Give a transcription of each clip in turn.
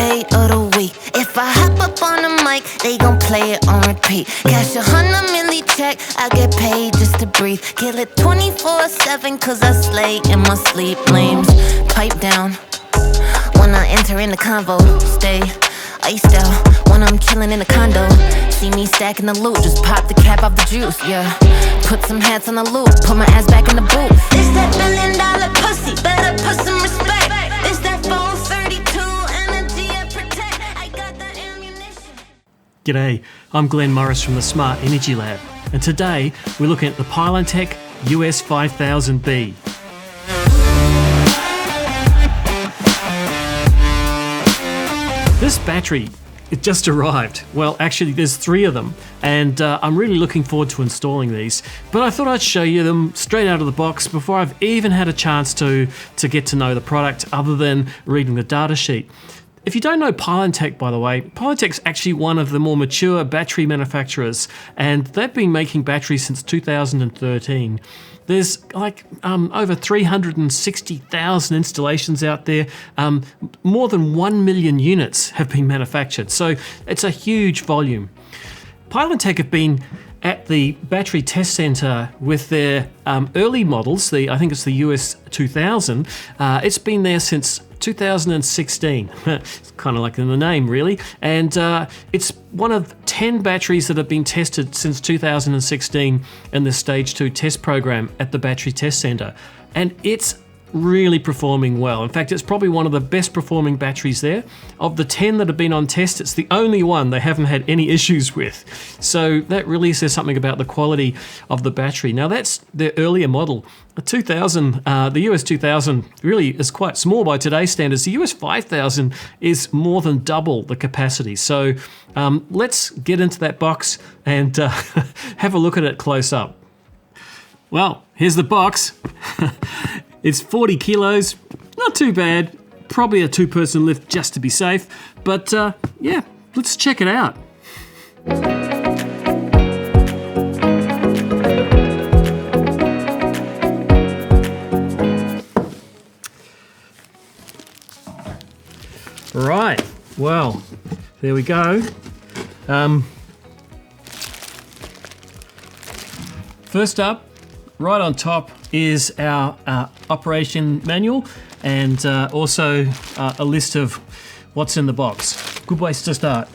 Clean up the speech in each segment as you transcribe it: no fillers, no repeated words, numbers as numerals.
day of the week. If I hop up on the mic, they gon' play it on repeat. Cash 100 milli check, I get paid just to breathe. Kill it 24/7, cause I slay in my sleep. Lames, pipe down when I enter in the convo. Stay iced out when I'm chillin' in the condo. See me stacking the loot, just pop the cap off the juice, yeah. Put some hats on the loop, put my ass back in the booth. This that $1 billion pussy, better put some respect. This that 432 energy I protect. I got the ammunition. G'day, I'm Glenn Morris from the Smart Energy Lab, and today we're looking at the Pylontech US5000B. This battery, it just arrived. Well, actually there's 3 of them, and I'm really looking forward to installing these. But I thought I'd show you them straight out of the box before I've even had a chance to get to know the product other than reading the data sheet. If you don't know Pylontech, by the way, Pylontech's actually one of the more mature battery manufacturers, and they've been making batteries since 2013. There's like over 360,000 installations out there. More than 1 million units have been manufactured, so it's a huge volume. Pylontech have been at the battery test center with their early models. I think it's the US5000. It's been there since 2016. It's kind of like in the name, really. And it's one of 10 batteries that have been tested since 2016 in the Stage 2 test program at the Battery Test Center. And it's really performing well. In fact, it's probably one of the best performing batteries there. Of the 10 that have been on test, it's the only one they haven't had any issues with. So that really says something about the quality of the battery. Now that's their earlier model. The US2000 really is quite small by today's standards. The US5000 is more than double the capacity. So let's get into that box and have a look at it close up. Well, here's the box. It's 40 kilos, not too bad. Probably a 2-person lift just to be safe. But yeah, let's check it out. Right, well, there we go. First up, right on top is our operation manual, and also a list of what's in the box. Good place to start.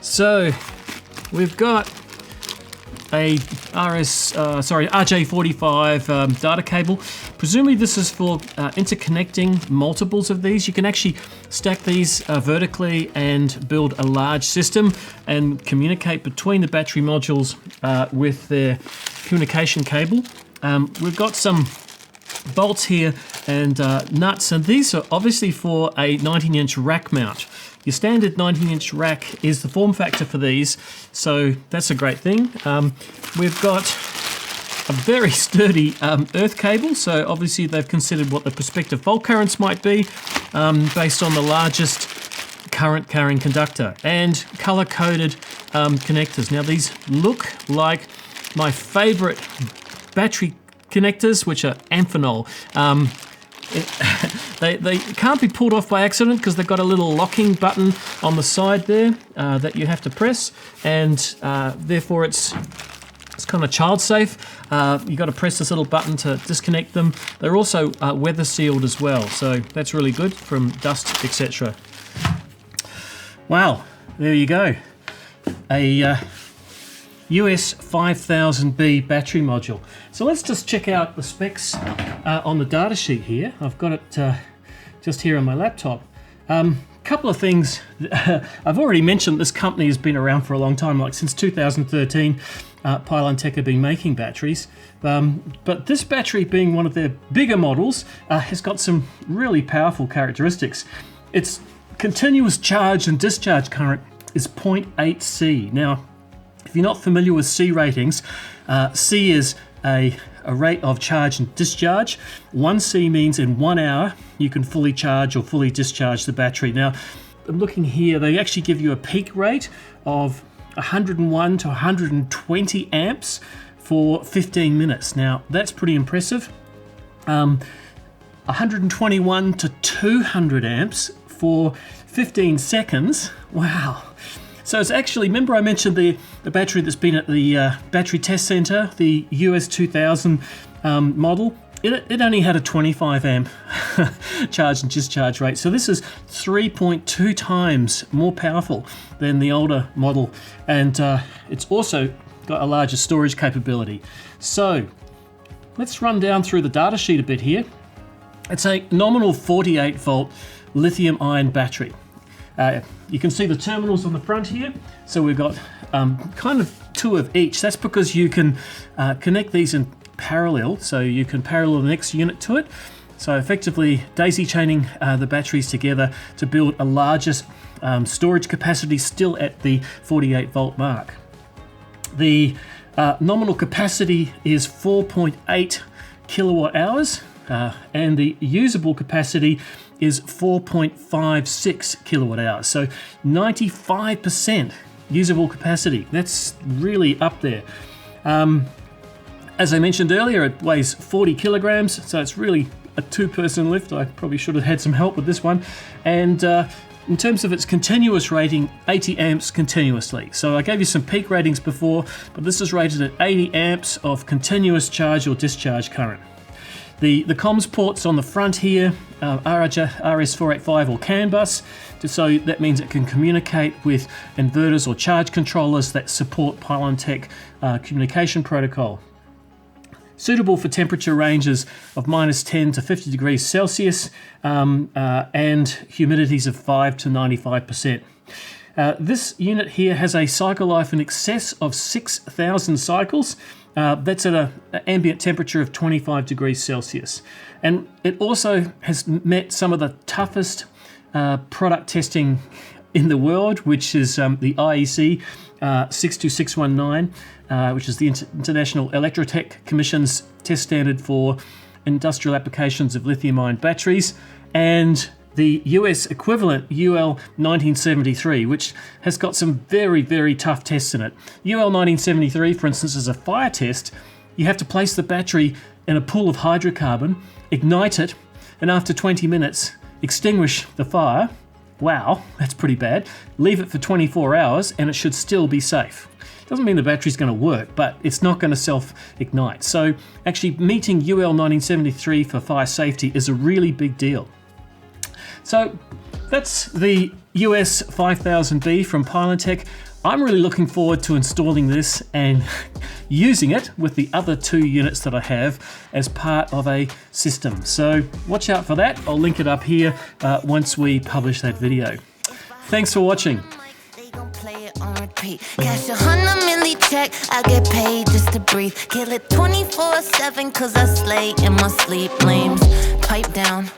So we've got a RJ45 data cable. Presumably this is for interconnecting multiples of these. You can actually stack these vertically and build a large system and communicate between the battery modules with their communication cable. We've got some bolts here and nuts, and these are obviously for a 19-inch rack mount. Your standard 19-inch rack is the form factor for these, so that's a great thing. We've got a very sturdy earth cable, so obviously they've considered what the prospective fault currents might be based on the largest current carrying conductor, and color-coded connectors. Now these look like my favorite battery connectors, which are Amphenol. They can't be pulled off by accident because they've got a little locking button on the side there that you have to press, and therefore it's kind of child safe. You got to press this little button to disconnect them. They're also weather sealed as well, so that's really good from dust, etc. Wow, there you go. A US5000B battery module. So let's just check out the specs on the data sheet here. I've got it just here on my laptop. Couple of things. I've already mentioned this company has been around for a long time, like since 2013. Pylontech have been making batteries, but this battery, being one of their bigger models, has got some really powerful characteristics. Its continuous charge and discharge current is 0.8 C. Now, if you're not familiar with C ratings, C is a rate of charge and discharge. 1 C means in 1 hour you can fully charge or fully discharge the battery. Now, I'm looking here, they actually give you a peak rate of 101 to 120 amps for 15 minutes. Now, that's pretty impressive. 121 to 200 amps for 15 seconds. Wow. So it's actually, remember I mentioned the battery that's been at the battery test center, the US5000 model? It only had a 25 amp charge and discharge rate. So this is 3.2 times more powerful than the older model. And it's also got a larger storage capability. So let's run down through the data sheet a bit here. It's a nominal 48 volt lithium-ion battery. You can see the terminals on the front here. So we've got kind of two of each. That's because you can connect these in parallel, so you can parallel the next unit to it. So effectively daisy chaining the batteries together to build a larger storage capacity still at the 48 volt mark. The nominal capacity is 4.8 kilowatt hours and the usable capacity is 4.56 kilowatt hours. So 95% usable capacity. That's really up there. As I mentioned earlier, it weighs 40 kilograms, so it's really a two-person lift. I probably should have had some help with this one. And in terms of its continuous rating, 80 amps continuously. So I gave you some peak ratings before, but this is rated at 80 amps of continuous charge or discharge current. The comms ports on the front here are RS485 or CAN bus, so that means it can communicate with inverters or charge controllers that support Pylontech communication protocol. Suitable for temperature ranges of -10 to 50 degrees Celsius and humidities of 5 to 95%. This unit here has a cycle life in excess of 6,000 cycles. That's at an ambient temperature of 25 degrees Celsius. And it also has met some of the toughest product testing in the world, which is the IEC 62619, which is the International Electrotech Commission's test standard for industrial applications of lithium-ion batteries, and the US equivalent UL 1973, which has got some very, very tough tests in it. UL 1973, for instance, is a fire test. You have to place the battery in a pool of hydrocarbon, ignite it, and after 20 minutes, extinguish the fire. Wow, that's pretty bad. Leave it for 24 hours and it should still be safe. Doesn't mean the battery's going to work, but it's not going to self-ignite. So actually meeting UL 1973 for fire safety is a really big deal. So that's the US5000B from Pylontech. I'm really looking forward to installing this and using it with the other two units that I have as part of a system. So watch out for that. I'll link it up here once we publish that video. Thanks for watching. Cash 100 milli check, I get paid just to breathe. Kill it 24/7 cause I slay in my sleep. Flames pipe down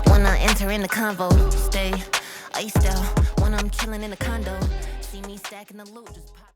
when I enter in the convo. Stay iced out when I'm chilling in the condo. See me stacking the loot, just pop.